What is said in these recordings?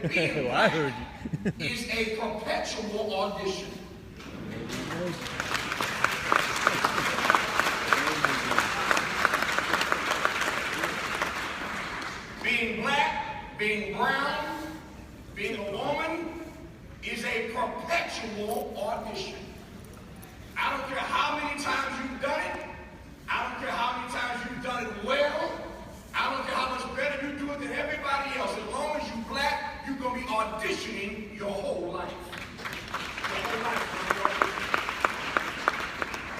that being Well, I black heard you. is a perpetual audition. Being black, being brown, being a woman is a perpetual audition. I don't care how many times you've done it. I don't care how many times you've done it well. I don't care how much better you do it than everybody else. As long as you're black, you're going to be auditioning your whole life. Your whole life.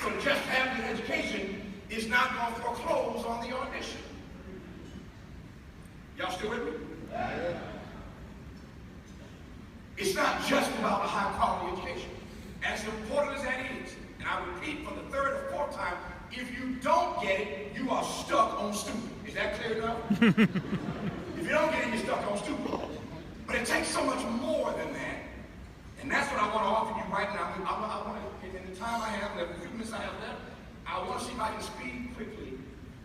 So just having an education is not going to foreclose on the audition. Y'all still with me? It's not just about a high quality education. As important as that is, and I repeat for the third or fourth time, if you don't get it, you are stuck on stupid. Is that clear enough? If you don't get it, you're stuck on stupid. But it takes so much more than that. And that's what I want to offer you right now. I want to, in the time I have left, the few minutes I have left, I want to see if I can speed quickly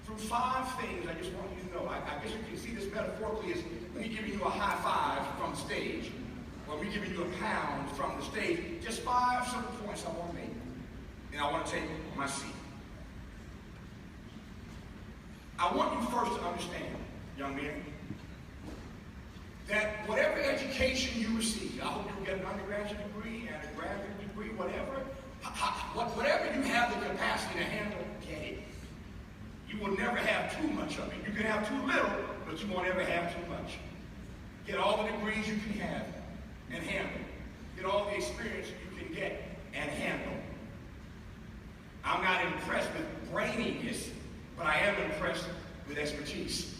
through 5 things I just want you to know. I guess you can see this metaphorically as me giving you a high five from the stage, or me giving you a pound from the stage. Just 5 simple points I want to make. And I want to take my seat. I want you first to understand, young men, that whatever education you receive, I hope you get an undergraduate degree and a graduate degree, whatever you have the capacity to handle, get it. You will never have too much of it. You can have too little, but you won't ever have too much. Get all the degrees you can have and handle. Get all the experience you can get and handle. I'm not impressed with braininess, but I am impressed with expertise.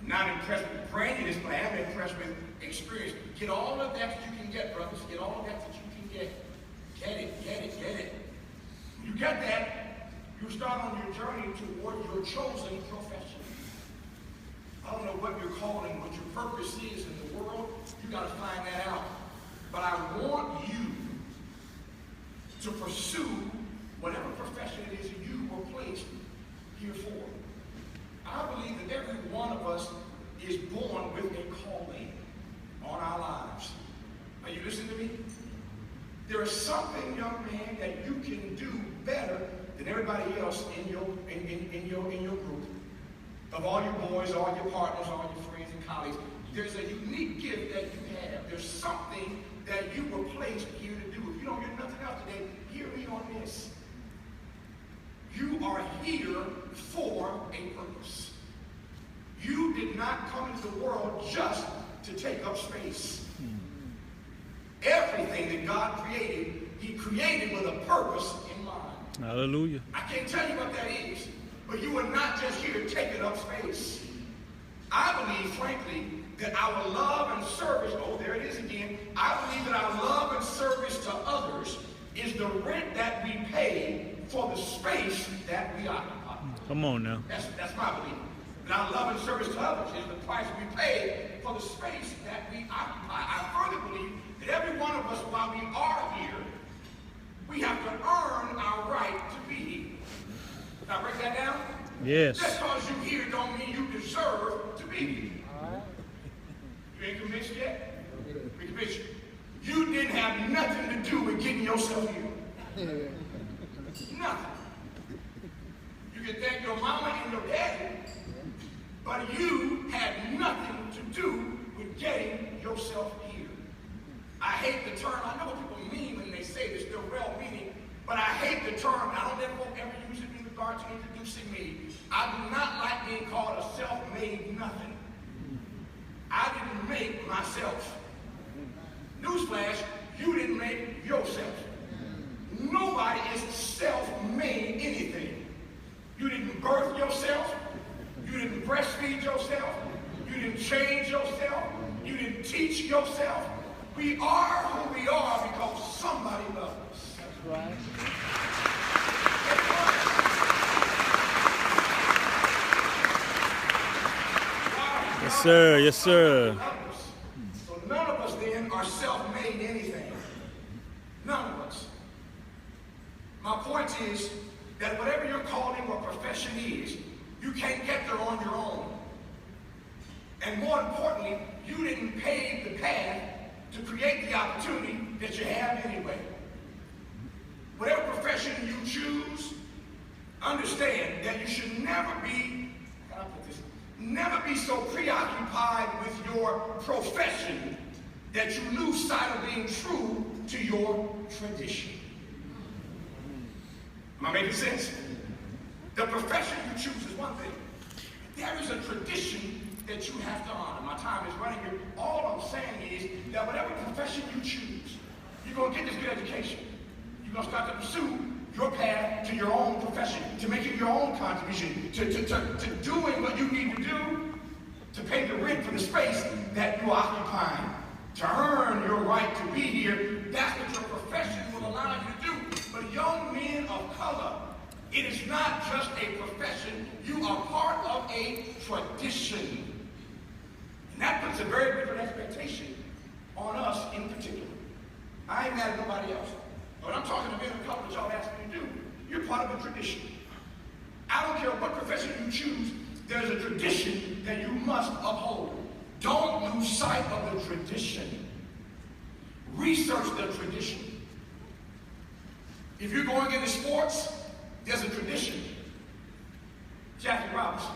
I'm not impressed with braininess, but I am impressed with experience. Get all of that you can get, brothers. Get all of that you can get. Get it, get it, get it. When you get that, you start on your journey toward your chosen profession. I don't know what your calling, what your purpose is in the world. You got to find that out. But I want you to pursue whatever profession it is you were placed here for. I believe that every one of us is born with a calling on our lives. Are you listening to me? There is something, young man, that you can do better than everybody else in your group. Of all your boys, all your partners, all your friends and colleagues, there's a unique gift that you have. There's something that you were placed here to do. If you don't hear nothing else today, hear me on this. You are here for a purpose. You did not come into the world just to take up space. Everything that God created, He created with a purpose in mind. Hallelujah. I can't tell you what that is, but you are not just here taking up space. I believe, frankly, that our love and service, oh, there it is again. I believe that our love and service to others is the rent that we pay for the space that we occupy. Come on now. That's my belief. That our love and service to others is the price we pay for the space that we occupy. I further believe that every one of us, while we are here, we have to earn our right to be here. Can I break that down? Yes. Just because you're here don't mean you deserve to be here. You ain't convinced yet? Be convinced. You didn't have nothing to do with getting yourself here. Nothing. You can thank your mama and your daddy, but you had nothing to do with getting yourself here. I hate the term. I know what people mean when they say this, they're well meaning, but I hate the term. I don't ever use it in regard to introducing me. I do not like being called a self-made nothing. I didn't make myself. Newsflash, you didn't make yourself. Nobody is self-made anything. You didn't birth yourself. You didn't breastfeed yourself. You didn't change yourself. You didn't teach yourself. We are who we are because somebody loves us. That's right. Yes, sir. Yes, sir. So none of us then are self-made anything. None of us. My point is that whatever your calling or profession is, you can't get there on your own. And more importantly, you didn't pave the path to create the opportunity that you have anyway. Whatever profession you choose, understand that you should never be, how can I put this? Never be so preoccupied with your profession that you lose sight of being true to your tradition. Am I making sense? The profession you choose is one thing. There is a tradition that you have to honor. My time is running here. All I'm saying is that whatever profession you choose, you're going to get this good education. You're going to start to pursue your path to your own profession, to making your own contribution, to doing what you need to do to pay the rent for the space that you're occupying, to earn your right to be here. That's what your profession will allow you to do. But young men of color, it is not just a profession. You are part of a tradition. And that puts a very different expectation on us in particular. I ain't mad at nobody else. But I'm talking to men of color that y'all asked me to do. You're part of a tradition. I don't care what profession you choose, there's a tradition that you must uphold. Don't lose sight of the tradition. Research the tradition. If you're going into sports, there's a tradition. Jackie Robinson.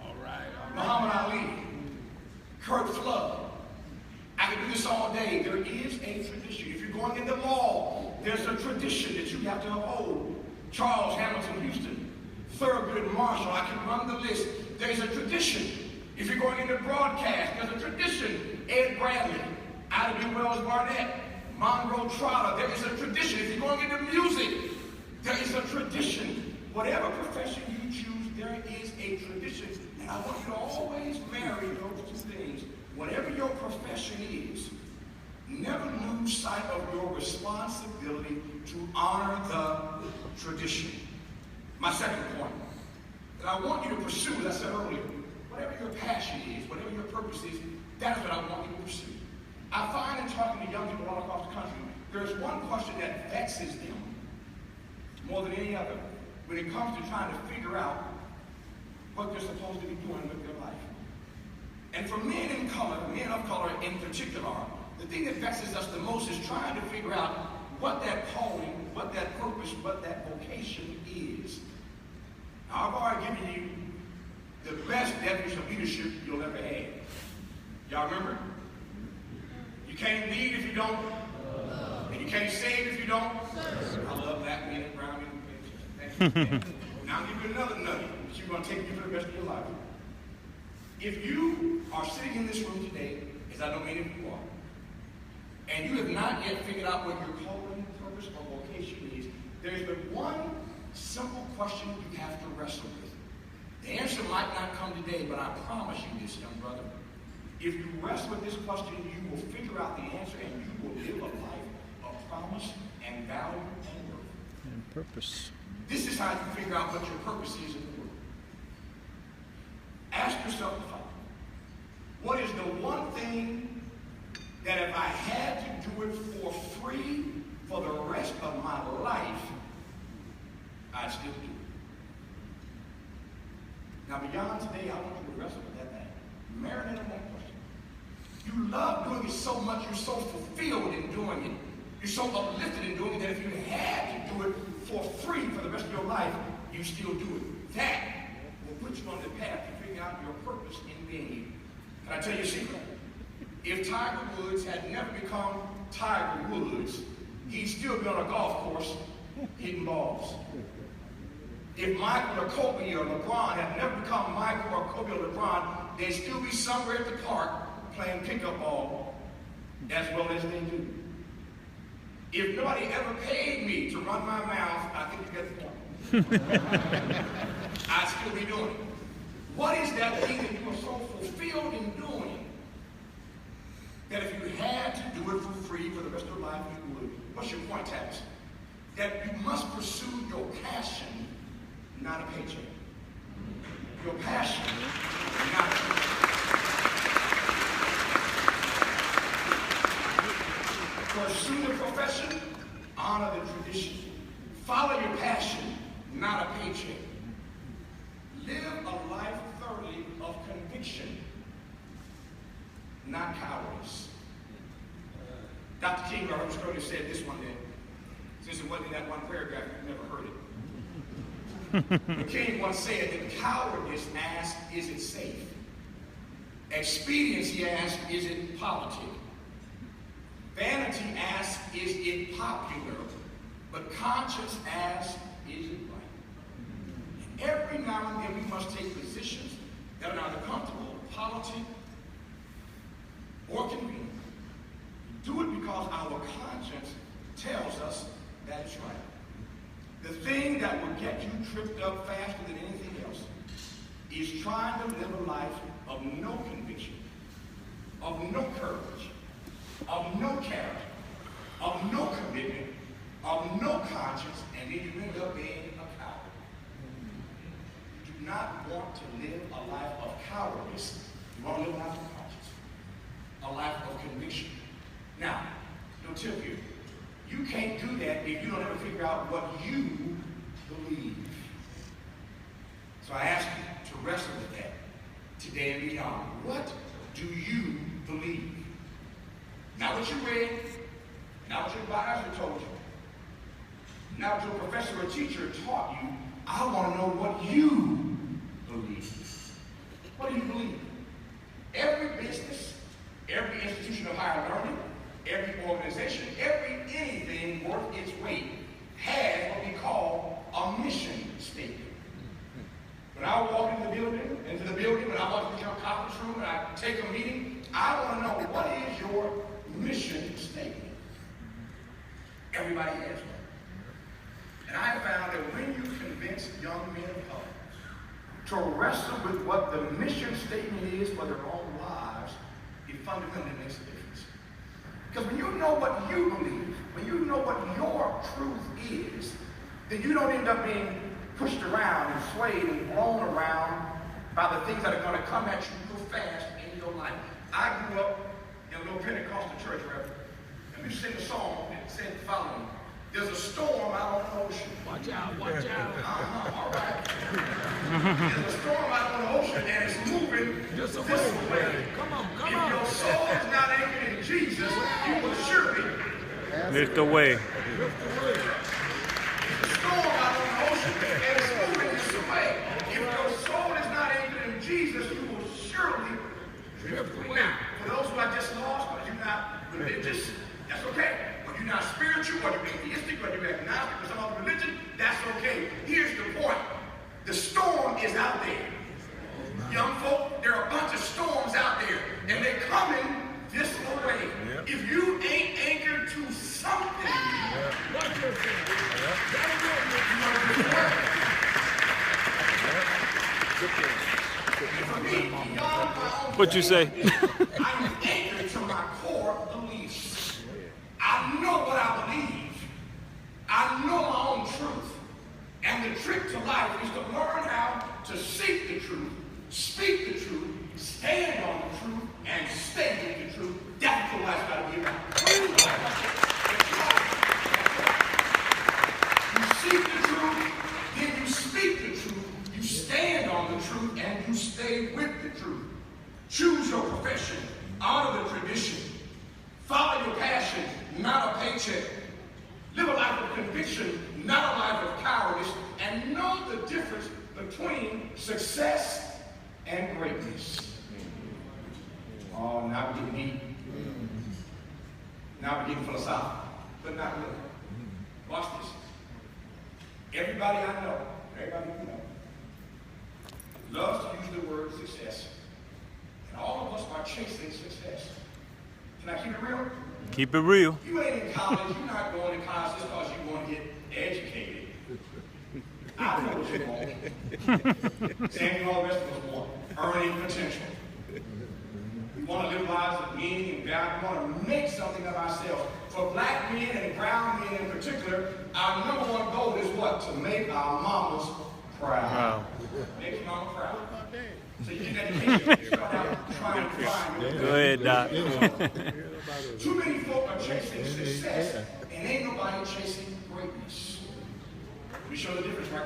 All right. Muhammad Ali. Kurt Flood. I can do this all day. There is a tradition. If you're going into law, there's a tradition that you have to uphold. Charles Hamilton Houston. Thurgood Marshall. I can run the list. There's a tradition. If you're going into broadcast, there's a tradition. Ed Bradley. Ida B. Wells Barnett. Monroe Trotter. There is a tradition. If you're going into music, there is a tradition. Whatever profession you choose, there is a tradition. And I want you to always marry those two things. Whatever your profession is, never lose sight of your responsibility to honor the tradition. My second point, that I want you to pursue, as I said earlier, whatever your passion is, whatever your purpose is, that's what I want you to pursue. I find in talking to young people all across the country, there's one question that vexes them more than any other when it comes to trying to figure out what they're supposed to be doing with their life. And for men of color in particular, the thing that vexes us the most is trying to figure out what that calling, what that purpose, what that vocation is. Now, I've already given you the best definition of leadership you'll ever have. Y'all remember? You can't lead if you don't. And you can't save if you don't. I love black men and brown men. Now I'll give you another nugget that you're going to take you for the rest of your life. If you are sitting in this room today, as I know many of you are, and you have not yet figured out what your calling, purpose, or vocation is, there's but one simple question you have to wrestle with. The answer might not come today, but I promise you this, young brother. If you wrestle with this question, you will figure out the answer and you will live a life of promise and value and worth. And purpose. This is how you figure out what your purpose is in the world. Ask yourself the following. What is the one thing that if I had to do it for free for the rest of my life, I'd still do it? Now beyond today, I want you to wrestle with that thing. Marinate on that question. You love doing it so much, you're so fulfilled in doing it. You're so uplifted in doing it that if you had to do it for free for the rest of your life, you still do it. That will put you on the path to figure out your purpose in being here. Can I tell you a secret? If Tiger Woods had never become Tiger Woods, he'd still be on a golf course hitting balls. If Michael or Kobe or LeBron had never become Michael or Kobe or LeBron, they'd still be somewhere at the park playing pickup ball as well as they do. If nobody ever paid me to run my mouth, I think you get the point. I'd still be doing it. What is that thing that you are so fulfilled in doing that if you had to do it for free for the rest of your life, you would? What's your point, Tavis? That you must pursue your passion, not a paycheck. Your passion, not a paycheck. Pursue the profession, honor the tradition. Follow your passion, not a paycheck. Live a life thoroughly of conviction, not not cowardice. Dr. King, I heard earlier, said this one day. Since it wasn't in that one paragraph, you've never heard it. The King once said that cowardice asked, is it safe? Expediency asked, is it politic? Vanity asks, is it popular? But conscience asks, is it right? And every now and then we must take positions that are neither comfortable, politic, or convenient. Do it because our conscience tells us that it's right. The thing that will get you tripped up faster than anything else is trying to live a life of no conviction, of no courage, of no character, of no commitment, of no conscience, and then you end up being a coward. You do not want to live a life of cowardice. You want to live a life of conscience, a life of conviction. Now, no tip here. You can't do that if you don't ever figure out what you believe. So I ask you to wrestle with that today and beyond. What do you believe? Not what you read, not what your advisor told you, not what your professor or teacher taught you. I want to know what you believe. What do you believe? Every business, every institution of higher learning, every organization, anything worth its weight has what we call a mission statement. When I walk into the building, when I walk into your conference room, and I take a meeting, I want to know, what is your mission statement? Everybody has one. And I have found that when you convince young men of color to wrestle with what the mission statement is for their own lives, it fundamentally makes a difference. Because when you know what you believe, when you know what your truth is, then you don't end up being pushed around and swayed and blown around by the things that are going to come at you real fast in your life. I grew up in a little Pentecostal church, Reverend, and we sing a song that said the following: there's a storm out on the ocean. Watch out, watch out. All right. There's a storm out on the ocean and it's moving this way. Come on, come on. If your soul is not anchored in Jesus, you will surely lift the way. There's a storm out on the ocean and it's moving this way. If your soul is not anchored in Jesus, you will surely drift away. Now, for those who are just lost, or you're not religious, that's okay. Whether you're not spiritual, whether you're atheistic, whether you're agnostic or some other religion, that's okay. Here's the point. The storm is out there. Young folk, there are a bunch of storms out there, and they're coming this way. Yep. If you ain't anchored to something, watch yourself. What you say? I'm anchored to my core beliefs. I know what I believe. I know my own truth. And the trick to life is to learn how to seek the truth, speak the truth, stand on the truth, and stay with the truth. That's what life's got to be about. You seek the truth, then you speak the truth, you stand on the truth, and you stay with the truth. Choose your profession, honor the tradition, follow your passion, not a paycheck. Live a life of conviction, not a life of cowardice, and know the difference between success and greatness. Oh, now we're getting deep. Now we're getting philosophical, but not really. Watch this. Everybody I know, everybody you know, loves to use the word success. And all of us are chasing success. Can I keep it real? Keep it real. You ain't in college. You're not going to college just because you want to get educated. I know what you want. Same thing all the rest of us want. Earning potential. We want to live lives of meaning and value. We want to make something of ourselves. For black men and brown men in particular, our number one goal is what? To make our mamas proud. Wow. Make your mama proud. So you get education. You start out trying to find your Go ahead, Doc. Too many folk are chasing success, and ain't nobody chasing greatness. We show the difference right